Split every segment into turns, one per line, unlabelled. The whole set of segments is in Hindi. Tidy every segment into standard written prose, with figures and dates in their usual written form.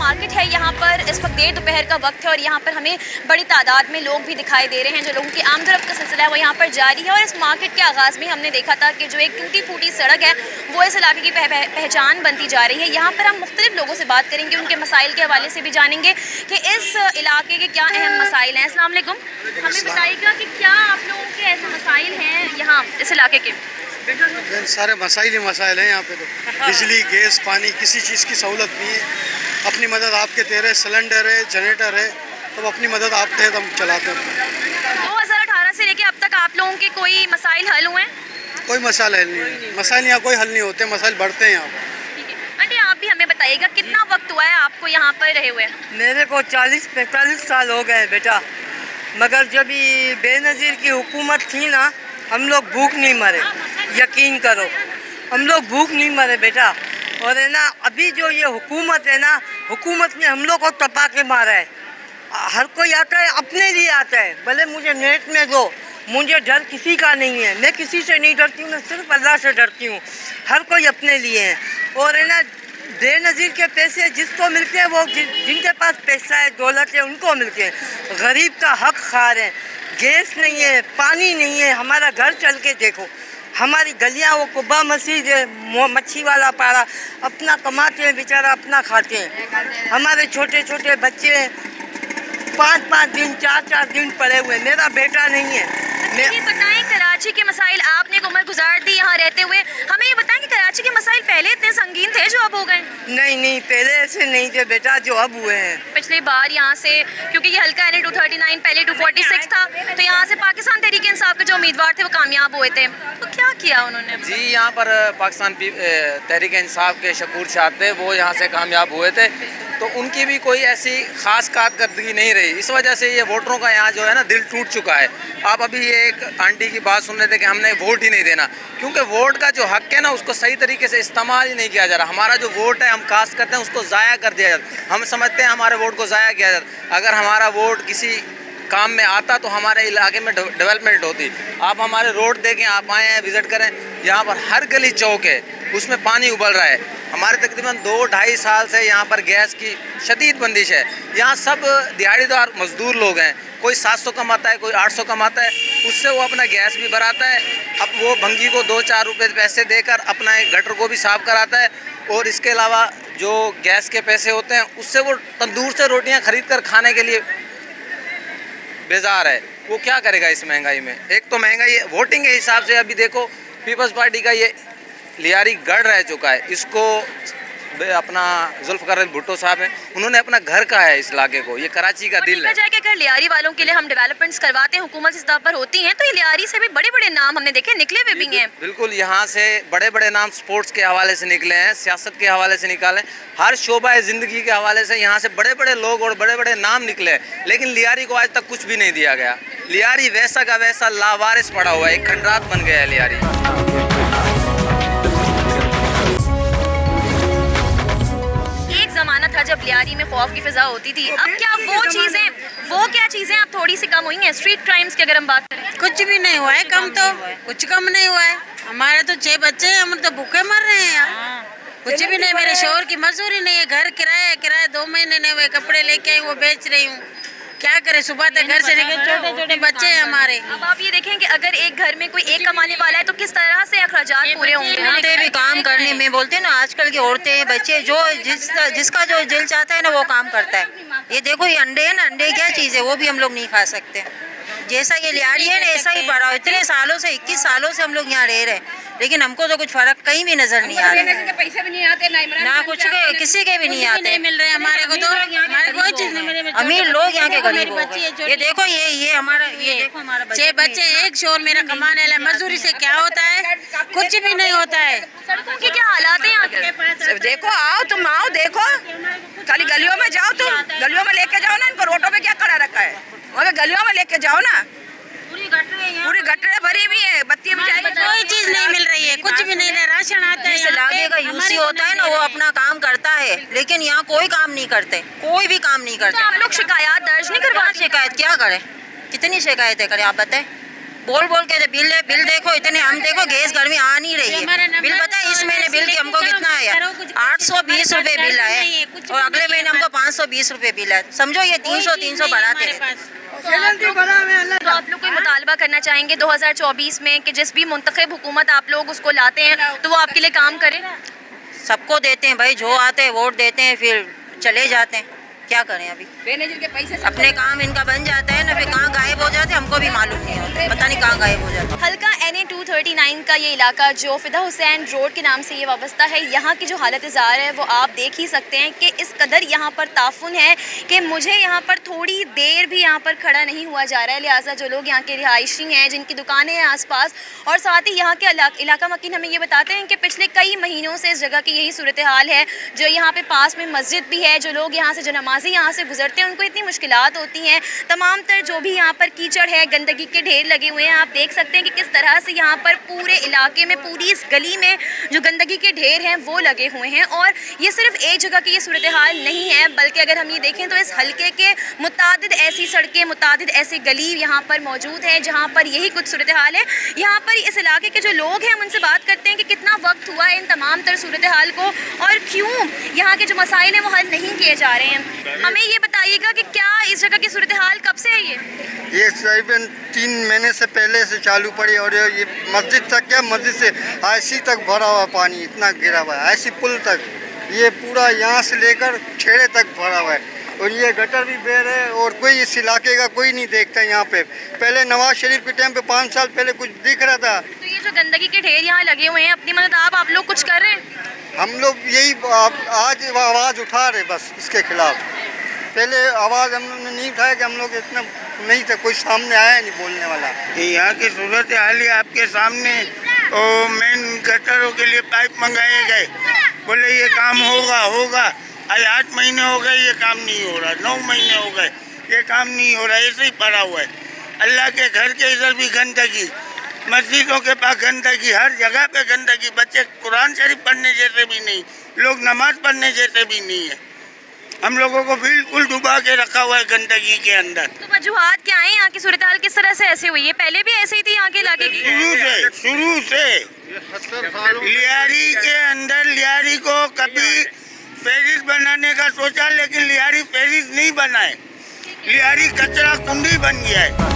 मार्केट है यहाँ पर इस वक्त देर दोपहर का वक्त है और यहाँ पर हमें बड़ी तादाद में लोग भी दिखाई दे रहे हैं। जो लोगों की आमदरफ्त का सिलसिला है वो यहाँ पर जारी है और इस मार्केट के आगाज़ में हमने देखा था कि जो एक टूटी फूटी सड़क है वो इस इलाके की पहचान बनती जा रही है। यहाँ पर हम मुख्तलिफ लोगों से बात करेंगे, उनके मसाइल के हवाले से भी जानेंगे कि इस इलाके के क्या अहम मसाइल हैं। अस्सलाम वालेकुम, हमें बताइएगा कि क्या आप लोगों के ऐसे मसाइल हैं यहाँ इस इलाके के?
सारे मसाइल ही मसाइल हैं यहाँ पे। तो बिजली, गैस, पानी, किसी चीज़ की सहूलत नहीं है। अपनी मदद आपके तेरे सिलेंडर है, जनरेटर है, तो अपनी मदद आप थे तो हम चलाते हैं।
2018 से लेके अब तक आप लोगों के कोई मसाइल हल हुए हैं?
कोई मसाइल हल नहीं है। मसाइल यहाँ कोई हल नहीं होते, मसाइल बढ़ते हैं यहाँ पर।
आंटी आप भी हमें बताइएगा कितना वक्त हुआ है आपको यहाँ पर रहे हुए?
मेरे को 40-45 साल हो गए बेटा, मगर जब ये बेनज़ीर की हुकूमत थी ना, हम लोग भूख नहीं मरे, यकीन करो हम लोग भूख नहीं मरे बेटा। और है ना अभी जो ये हुकूमत है ना, हुकूमत ने हम लोग को तपा के मारा है। हर कोई आता है अपने लिए आता है, भले मुझे नेट में दो, मुझे डर किसी का नहीं है, मैं किसी से नहीं डरती हूँ, मैं सिर्फ अल्लाह से डरती हूँ। हर कोई अपने लिए है। और है ना बेनज़ीर के पैसे जिसको मिलते हैं वो जिनके पास पैसा है, दौलत है, उनको मिलते हैं। गरीब का हक खार है। गैस नहीं है, पानी नहीं है। हमारा घर चल के देखो, हमारी गलियाँ, वो कुब्बा मस्जिद है, मच्छी वाला पारा, अपना कमाते हैं बेचारा, अपना खाते हैं। हमारे छोटे छोटे बच्चे 5-5 दिन 4-4 दिन पड़े हुए। मेरा बेटा नहीं है।
ये बताएं कराची के मसाइल, आपने एक उम्र गुजार दी यहाँ रहते हुए, हमें ये बताएं कि कराची के मसाइल पहले इतने संगीन थे जो अब हो गए?
नहीं, पहले ऐसे नहीं थे बेटा जो अब हुए हैं।
पिछली बार यहाँ से, क्योंकि ये हल्का है 239, पहले 246 था, तो यहाँ से पाकिस्तान तहरीक इंसाफ के जो उम्मीदवार थे वो कामयाब हुए थे, तो क्या किया उन्होंने?
जी, यहाँ पर पाकिस्तान तहरीक इंसाफ के शकूर शाह थे, वो यहाँ से कामयाब हुए थे, तो उनकी भी कोई ऐसी ख़ास कारकर्दगी नहीं रही। इस वजह से ये वोटरों का यहाँ जो है ना दिल टूट चुका है। आप अभी ये एक आंटी की बात सुन रहे थे कि हमने वोट ही नहीं देना, क्योंकि वोट का जो हक है ना उसको सही तरीके से इस्तेमाल ही नहीं किया जा रहा। हमारा जो वोट है हम कास्ट करते हैं उसको ज़ाया कर दिया जाता। हम समझते हैं हमारे वोट को ज़ाया किया जाता। अगर हमारा वोट किसी काम में आता तो हमारे इलाके में डेवलपमेंट होती। आप हमारे रोड देखें, आप आए हैं विज़िट करें, यहाँ पर हर गली चौक है, उसमें पानी उबल रहा है। हमारे तकरीबन 2-2.5 साल से यहाँ पर गैस की शदीद बंदिश है। यहाँ सब दिहाड़ीदार मज़दूर लोग हैं, कोई 700 कमाता है, कोई 800 कमाता है, उससे वो अपना गैस भी भराता है। अब वो भंगी को 2-4 रुपये पैसे देकर अपना एक गटर को भी साफ़ कराता है, और इसके अलावा जो गैस के पैसे होते हैं उससे वो तंदूर से रोटियाँ ख़रीद कर खाने के लिए बेजार है। वो क्या करेगा इस महंगाई में? एक तो महंगाई वोटिंग के हिसाब से अभी देखो पीपल्स पार्टी का ये लियारी गढ़ रह चुका है। इसको अपना जुल्फ़िकार भुट्टो साहब हैं, उन्होंने अपना घर कहा है इस इलाके को, ये कराची का दिल है।
जाए कि अगर लियारी वालों के लिए हम डेवलपमेंट्स करवाते हैं, हुकूमत इस स्तर पर होती हैं, तो ये लियारी से भी बड़े बड़े नाम हमने देखे निकले हुए भी हैं।
बिल्कुल, यहाँ से बड़े बड़े नाम स्पोर्ट्स के हवाले से निकले हैं, सियासत के हवाले से निकाले, हर शोबा ज़िंदगी के हवाले से यहाँ से बड़े बड़े लोग और बड़े बड़े नाम निकले हैं। लेकिन लियारी को आज तक कुछ भी नहीं दिया गया। लियारी वैसा का वैसा लावारिस पड़ा हुआ है, एक खंडरात बन गया है लियारी।
ज़माना था जब लियारी में खौफ की फिजा होती थी, अब क्या वो क्या चीज़ें अब थोड़ी सी कम हुई हैं? स्ट्रीट क्राइम्स की अगर हम बात करें,
कुछ भी नहीं हुआ है कम, तो कुछ कम नहीं हुआ है। हमारे तो 6 बच्चे हैं, हम तो भूखे मर रहे हैं यार। कुछ भी नहीं। मेरे शोहर की मजदूरी नहीं है, घर किराया 2 महीने नहीं हुए, कपड़े लेके आई वो बेच रही हूँ, क्या करें? सुबह तक घर से निकले, छोटे छोटे बच्चे हैं हमारे।
अब आप ये देखें कि अगर एक घर में कोई एक कमाने वाला है तो किस तरह से अखराजात पूरे होंगे?
औरतें भी काम करने में, बोलते हैं ना आजकल की औरतें बच्चे जो जिसका जो दिल चाहता है ना वो काम करता है। ये देखो ये अंडे है ना, अंडे क्या चीज़ है वो भी हम लोग नहीं खा सकते। जैसा ये लियारी है ना ऐसा ही बढ़ा। इतने सालों से 21 सालों से हम लोग यहाँ रह रहे, लेकिन हमको तो कुछ फर्क कहीं भी नजर नहीं आ रहा।
पैसे भी नहीं आते
ना कुछ के, किसी के भी नहीं आते,
नहीं मिल रहे हमारे को, तो हमारे कोई चीज नहीं मिल रही।
अमीर लोग यहाँ के गरीब हो गए। ये देखो ये हमारा, ये देखो हमारा
6 बच्चे, एक शोर मेरा कमाने वाला, मजदूरी से क्या होता है? कुछ भी नहीं होता है।
सड़कों के क्या हालात है यहाँ के?
देखो, आओ तुम आओ, देखो खाली गलियों में जाओ, तुम गलियों में लेके जाओ ना, इनको रोडों पे क्या खड़ा रखा है? मगर गलियों में लेके जाओ ना, पूरी गटरें भरी हुई है, बत्ती भी जाएगी,
कोई चीज नहीं मिल रही है, कुछ भी नहीं। राशन आता है,
जिस इलाके का यूसी होता है ना वो अपना काम करता है, लेकिन यहाँ कोई काम नहीं करते, कोई भी काम नहीं करते।
आप लोग शिकायत दर्ज नहीं करवा?
शिकायत क्या करें? कितनी शिकायतें करें आप बताएं? बोल के बिल देखो इतने, हम देखो गैस गर्मी आ नहीं रही है। बिल पता है इस महीने बिल हमको कितना आया? 820 रुपये बिल आया और अगले महीने हमको 520 रुपये बिल है। समझो ये 300 बढ़ाते रहते।
तो आप लोग कोई मुतालबा करना चाहेंगे 2024 में कि जिस भी मुंतखब हुकूमत आप लोग उसको लाते हैं तो वो आपके लिए काम करे?
सबको देते हैं भाई, जो आते हैं वोट देते हैं फिर चले जाते हैं, क्या करें? अभी
बेनजीर के पैसे
अपने काम इनका बन जाता है ना, फिर कहाँ गायब हो जाते हैं हमको भी मालूम नहीं होता, पता नहीं कहाँ गायब हो जाते हैं।
हल्का NA 239 का ये इलाका जो फिदा हुसैन रोड के नाम से ये वाबस्ता है, यहाँ की जो हालत ज़ार है वो आप देख ही सकते हैं कि इस कदर यहाँ पर ताफुन है कि मुझे यहाँ पर थोड़ी देर भी यहाँ पर खड़ा नहीं हुआ जा रहा है। लिहाजा जो लोग यहाँ के रिहायशी हैं, जिनकी दुकानें हैं आसपास, और साथ ही यहाँ के इलाका मकीन हमें ये बताते हैं कि पिछले कई महीनों से इस जगह की यही सूरत हाल है। जो यहाँ पे पास में मस्जिद भी है, जो लोग यहाँ से जो नमाजी यहाँ से गुजरते हैं उनको इतनी मुश्किलात होती हैं। तमाम तर जो भी यहाँ पर कीचड़ है, गंदगी के ढेर लगे हुए हैं। आप देख सकते हैं कि किस तरह से यहाँ पर पूरे इलाके में, पूरी इस गली में जो गंदगी के ढेर हैं वो लगे हुए हैं। और ये सिर्फ एक जगह की ये सूरत हाल नहीं है, बल्कि अगर हम ये देखें तो इस हल्के के मुतादिद ऐसी सड़कें, मुतादिद ऐसे गली यहाँ पर मौजूद है जहाँ पर यही कुछ सूरत हाल है। यहाँ पर इस इलाके के जो लोग हैं हम उनसे बात करते हैं कि कितना वक्त हुआ है इन तमाम तर सूरत हाल को और क्यों यहाँ के जो मसाइल हैं वो हल नहीं किए जा रहे हैं। हमें ये बताइएगा कि क्या इस जगह की सूरत हाल कब से है?
ये तकरीबन 3 महीने से पहले से चालू पड़ी और ये मस्जिद तक, क्या मस्जिद से आईसी तक भरा हुआ पानी, इतना गिरा हुआ है, आईसी पुल तक, ये पूरा यहाँ से लेकर छेड़े तक भरा हुआ है। और ये गटर भी बह रहे हैं और कोई इस इलाके का कोई नहीं देखता यहाँ पे। पहले नवाज शरीफ के टाइम पे 5 साल पहले कुछ दिख रहा था।
तो ये जो गंदगी के ढेर यहाँ लगे हुए हैं, अपनी मदद आप लोग कुछ कर रहे हैं?
हम लोग यही आज आवाज़ उठा रहे बस इसके खिलाफ। पहले आवाज़ हम लोगों ने नहीं उठाया कि हम लोग इतना नहीं था, कोई सामने आया नहीं बोलने वाला।
यहाँ की सूरत हाल आपके सामने, और मेन गटरों के लिए पाइप मंगाए गए, बोले ये काम होगा। आज 8 महीने हो गए ये काम नहीं हो रहा, 9 महीने हो गए ये काम नहीं हो रहा, ऐसे ही पड़ा हुआ है। अल्लाह के घर के इधर भी गंदगी, मस्जिदों के पास गंदगी, हर जगह पे गंदगी। बच्चे कुरान शरीफ पढ़ने जैसे भी नहीं, लोग नमाज पढ़ने जैसे भी नहीं है। हम लोगों को बिल्कुल डुबा के रखा हुआ है गंदगी के अंदर। तो
वजूहात क्या है? यहाँ की सूरत हाल किस तरह से ऐसे हुई है? पहले भी ऐसे ही थी यहाँ के इलाके की?
शुरू से लियारी के अंदर, लियारी को कभी फेरिस बनाने का सोचा, लेकिन लियारी फेरिस नहीं बना है, लियारी कचरा कुंडी बन गया है।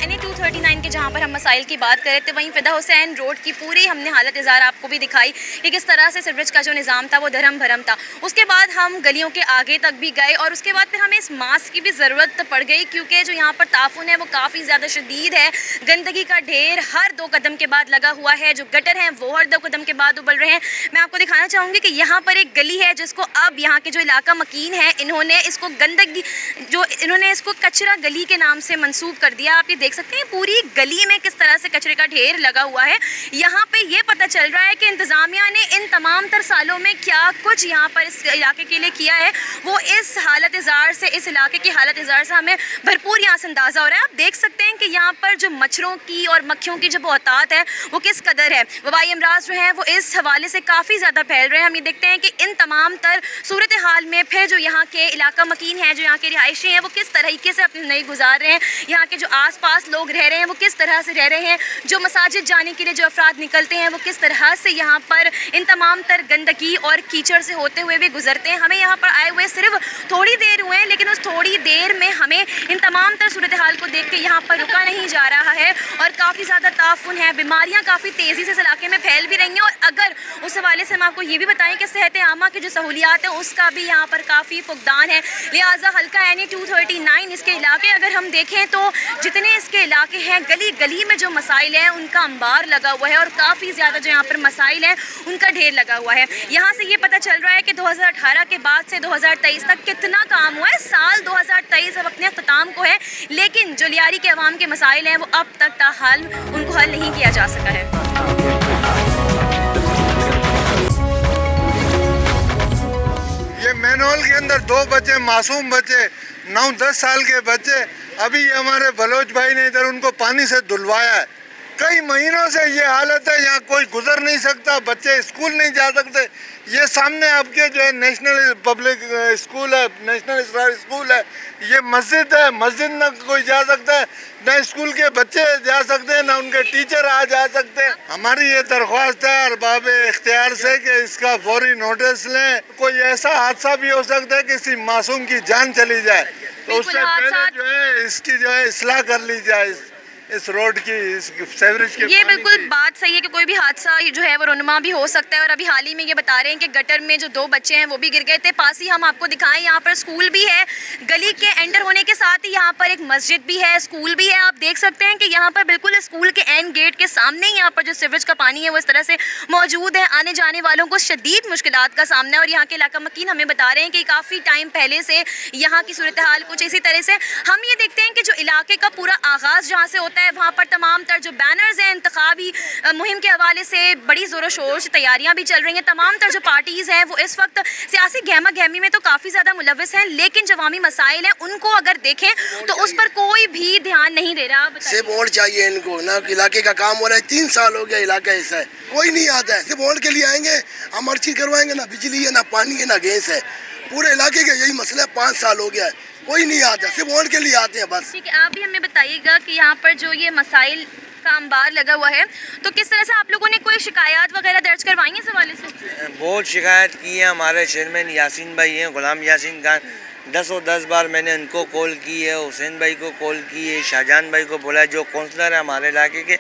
NA 239 के जहाँ पर हम मसाइल की बात कर रहे थे, वहीं फिदा हुसैन रोड की पूरी हमने हालत इज़ार आपको भी दिखाई कि किस तरह से सीवरेज का जो निज़ाम था वो धर्म भरम था। उसके बाद हम गलियों के आगे तक भी गए और उसके बाद फिर हमें इस मास्क की भी ज़रूरत पड़ गई, क्योंकि जो यहाँ पर ताफुन है वो काफ़ी ज़्यादा शदीद है। गंदगी का ढेर हर 2 कदम के बाद लगा हुआ है, जो गटर हैं वो हर 2 कदम के बाद उबल रहे हैं। मैं आपको दिखाना चाहूँगी कि यहाँ पर एक गली है जिसको अब यहाँ के जो इलाका मकीन है, इन्होंने इसको गंदगी, जो इन्होंने इसको कचरा गली के नाम से मंसूब कर दिया। आप ये देख सकते हैं पूरी गली में किस तरह से कचरे का ढेर लगा हुआ है। यहाँ पे ये पता चल रहा है कि इंतज़ामिया ने इन तमाम तर सालों में क्या कुछ यहाँ पर इस इलाके के लिए किया है, वो इस हालत इज़ार से, इस इलाके की हालत इज़ार से हमें भरपूर यहाँ से अंदाज़ा हो रहा है। आप देख सकते हैं कि यहाँ पर जो मच्छरों की और मक्खियों की जो बहुतात है वो किस कदर है। वबाई अमराज जो हैं वो इस हवाले से काफ़ी ज़्यादा फैल रहे हैं। हम ये देखते हैं कि इन तमाम तर सूरत हाल में फिर जो यहाँ के इलाका मकीन हैं, जो यहाँ के रिहायशी हैं, वो किस तरीके से अपनी ज़िंदगी गुजार रहे हैं। यहाँ के जो आस पास लोग रह रहे हैं वो किस तरह से रह रहे हैं। जो मसाजिद जाने के लिए जो अफराद निकलते हैं वो किस तरह से यहाँ पर इन तमाम तर गंदगी और कीचड़ से होते हुए भी गुजरते हैं। हमें यहाँ पर आए हुए सिर्फ थोड़ी देर हुए हैं, लेकिन उस थोड़ी देर में हमें इन तमाम तर सूरत हाल को देख के यहाँ पर रुका नहीं जा रहा है और काफ़ी ज़्यादा ताफुन है। बीमारियाँ काफ़ी तेज़ी से इस इलाके में फैल भी रही हैं। और अगर उस हवाले से हम आपको ये भी बताएं कि सेहत आमा की जो सहूलियात है उसका भी यहाँ पर काफ़ी फुकदान है। लिहाजा हल्का NA 239 इसके इलाके अगर हम देखें तो जितने इसके इलाके हैं, गली गली में जो मसाइल हैं उनका अंबार लगा हुआ है और काफ़ी ज़्यादा जो यहाँ पर मसाइल हैं उनका ढेर लगा हुआ है। यहाँ से ये पता चल रहा है कि 2018 के बाद से 2023 तक कितना काम हुआ है। साल 2023 अब अपने अख्ताम को है, लेकिन जो लियारी के अवाम के मसाइल हैं वो अब तक ताहाल उनको हल नहीं किया जा सका है।
ये मैनहोल के अंदर 2 बच्चे, मासूम बच्चे, 9-10 साल के बच्चे, अभी हमारे बलोच भाई ने इधर उनको पानी से धुलवाया है
कई महीनों से ये हालत है, यहाँ कोई गुजर नहीं सकता, बच्चे स्कूल नहीं जा सकते। ये सामने आपके जो है नेशनल पब्लिक स्कूल है, नेशनल इस्लामिक स्कूल है, ये मस्जिद है, मस्जिद न कोई जा सकता है, न स्कूल के बच्चे जा सकते हैं, न उनके टीचर आ जा सकते हैं। हमारी ये दरख्वास्त है अरबाब इख्तियार से कि इसका फौरी नोटिस लें। कोई ऐसा हादसा भी हो सकता है किसी मासूम की जान चली जाए, तो उससे पहले जो है इसकी जो है इस्लाह कर ली जाए, इस रोड की, इस सेवरेज की।
ये बिल्कुल बात सही है कि कोई भी हादसा जो है वो रुनमा भी हो सकता है। और अभी हाल ही में ये बता रहे हैं कि गटर में जो 2 बच्चे हैं वो भी गिर गए थे। पास ही हम आपको दिखाएं, यहाँ पर स्कूल भी है, गली के एंटर होने के साथ ही यहाँ पर एक मस्जिद भी है, स्कूल भी है। आप देख सकते हैं कि यहाँ पर बिल्कुल स्कूल के एंड गेट के सामने ही यहाँ पर जो सीवरेज का पानी है वो इस तरह से मौजूद है। आने जाने वालों को शदीद मुश्किलात का सामना है। और यहाँ के इलाका मकीन हमें बता रहे हैं कि काफ़ी टाइम पहले से यहाँ की सूरत हाल कुछ इसी तरह से। हम ये देखते हैं कि जो इलाके का पूरा आगाज़ जहाँ से होता है, वहाँ पर तमाम तर जो बैनर्स हैं इंतखाबी मुहिम के हवाले से बड़ी ज़ोरों शोर से तैयारियां भी चल रही हैं। तमाम तर जो पार्टीज़ हैं वो इस वक्त सियासी गहमा गहमी में तो काफ़ी ज़्यादा मुलविस हैं, लेकिन जो अवामी मसाइल हैं उनको अगर देखें तो उस पर कोई भी ध्यान नहीं दे रहा।
सिर्फ वोट चाहिए इनको ना, इलाके का काम हो रहा है, 3 साल हो गया इलाका ऐसा है, कोई नहीं आता है। सिर्फ वोट के लिए आएंगे, हम हर चीज़ करवाएंगे, ना बिजली है, ना पानी है, ना गैस है। पूरे इलाके का यही मसला है, 5 साल हो गया है, कोई नहीं आता, सिर्फ वोट के लिए आते हैं बस।
ठीक है, आप भी हमें बताइएगा कि यहाँ पर जो ये मसाइल का अंबार लगा हुआ है, तो किस तरह से आप लोगों ने कोई शिकायत वगैरह दर्ज करवाई है इस हवाले से?
बहुत शिकायत की है। हमारे चेयरमैन यासीन भाई हैं, गुलाम यासीन खान, 10 बार मैंने उनको कॉल की है, हुसैन भाई को कॉल की है, शाहजहान भाई को बोला है, जो काउंसलर है हमारे इलाके के,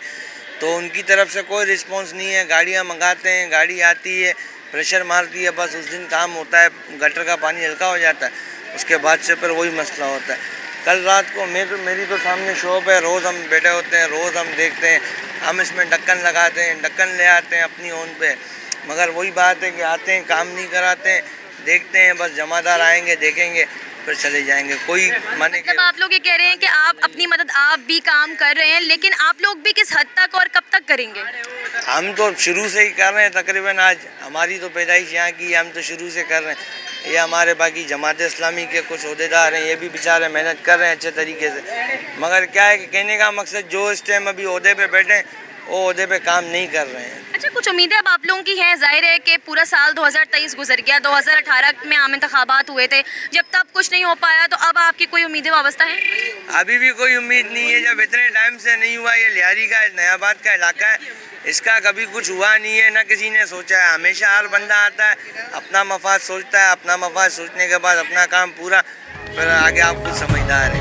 तो उनकी तरफ से कोई रिस्पॉन्स नहीं है। गाड़ियाँ मंगाते हैं, गाड़ी आती है, प्रेशर मारती है, बस उस दिन काम होता है, गटर का पानी हल्का हो जाता है, उसके बाद से फिर वही मसला होता है। कल रात को मेरी तो सामने शॉप है, रोज़ हम बैठे होते हैं, रोज़ हम देखते हैं, हम इसमें ढक्कन लगाते हैं, ढक्कन ले आते हैं अपनी ओन पे, मगर वही बात है कि आते हैं, काम नहीं कराते हैं, देखते हैं, बस जमादार आएंगे, देखेंगे, फिर चले जाएंगे। कोई माने
मतलब आप लोग ये कह रहे हैं कि आप अपनी मदद आप भी काम कर रहे हैं, लेकिन आप लोग भी किस हद तक और कब तक करेंगे?
हम तो शुरू से ही कर रहे हैं, तकरीबन आज हमारी तो पैदाइश यहाँ की, हम तो शुरू से कर रहे हैं। ये हमारे बाकी जमात इस्लामी के कुछ ओहदेदार हैं, ये भी बेचारे मेहनत कर रहे हैं अच्छे तरीके से, मगर क्या है कि कहने का मकसद जो इस टाइम अभी ओहदे पे बैठे वो ओहदे पे काम नहीं कर रहे हैं।
अच्छा, कुछ उम्मीदें अब आप लोगों की हैं? जाहिर है कि पूरा साल 2023 गुजर गया, 2018 में आम इंतखाबात हुए थे, जब तब कुछ नहीं हो पाया, तो अब आपकी कोई उम्मीदें वाबस्ता हैं?
अभी भी कोई उम्मीद नहीं है, जब इतने टाइम से नहीं हुआ। ये लियारी का नयाबाद का इलाका है, इसका कभी कुछ हुआ नहीं है, ना किसी ने सोचा है। हमेशा हर बंदा आता है, अपना मफाद सोचता है, अपना मफाद सोचने के बाद अपना काम पूरा, फिर आगे आप कुछ समझदार हैं।